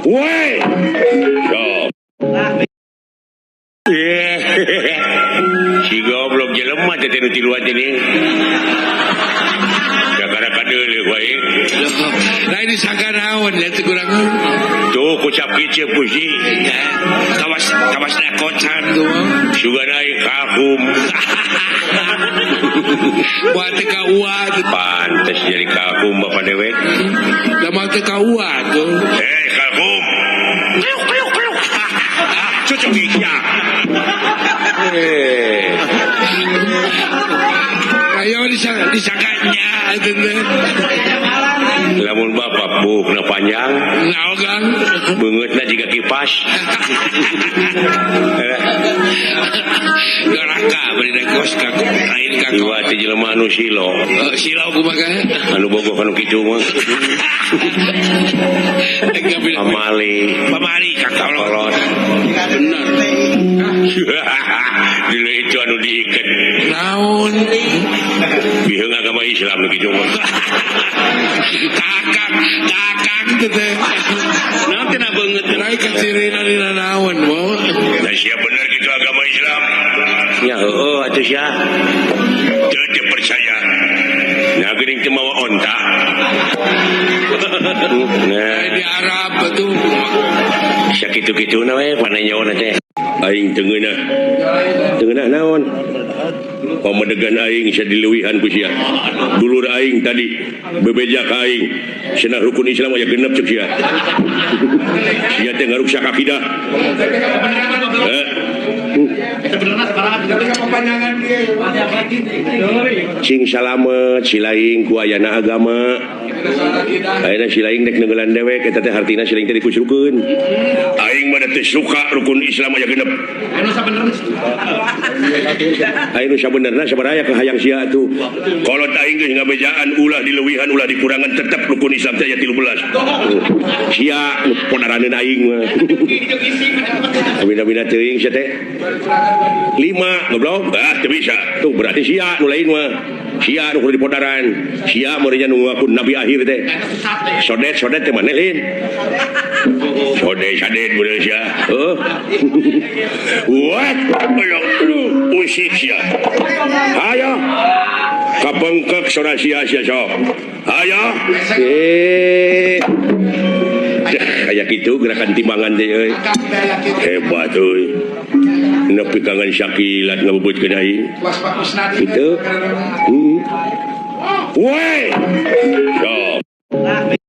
Woi. Sok. Si goblok jelema teh nu tiluan ini. Gara-gara deuleu wae. Lain disangka naon ya teh kurang. Tuh kucap kiceu puji. Kawas kocan tuh. Suga naik kahum. Buat teh ka ua tuh. Pantes jadi kahum bapak dewe. Lamang teh ka ua tuh. Kahum. Cocok ya. Ayo disangkanya tuh. Lamun bapak bukna panjang, Naogang. beungeutna jiga kipas. Garaka bari kos ka lain ka. Iwa teh jelema anu silo. Silau kumaha? Anu bogoh anu kitu mah. Pamali kakolot. Bener. Dulu itu anu diiket. Naon? Biheung agama Islam nu kitu mah. Kakang teh. Naon teh beungeut Lain ka cirina dina naon, Bo? da sia bener gitu agama Islam. Ya heueuh atuh sia. Teu percaya. Nya geuning teu mawa onta. Nah, Di Arab tuh. sakitu-kituna we pananyaona teh. Aing teu ngeunah naon? Pamadegan aing sia dileuwihan ku sia. Dulur aing tadi bebejak aing. Cenah rukun Islam aya genep ceuk sia. Sia teh ngaruksak akidah. Cing salamet silaing ku ayana agama. Ayeuna silaing dek nenggelan dewek eta teh hartina silaing teh dikusrukeun. Aing mah teh suka rukun Islam aya genep. Anu sabenerna sabaraha ka hayang sia atuh. Kolot aing geus ngabejaan ulah dileuwihan ulah dikurangan tetep rukun Islam teh aya 13. Sia nu podaraneun aing mah. Bina-bina teuing sia teh. 5 goblok. Teu bisa. Tuh berarti sia nu lain mah. Sia nu kudu dipodaran. Sia meureunnya nu ngaku nabi akhir teh. Sodet teh maneh lain. Sodet bener sia. Heuh. What? Ayo usik sia. Ayo. Kapengkek sora sia sok. Ayo. Kayak gitu gerakan timbangan teh euy. Hebat euy. Nepi kangen syakilat ngabubutkeun aing. Kitu. Woi. Sok.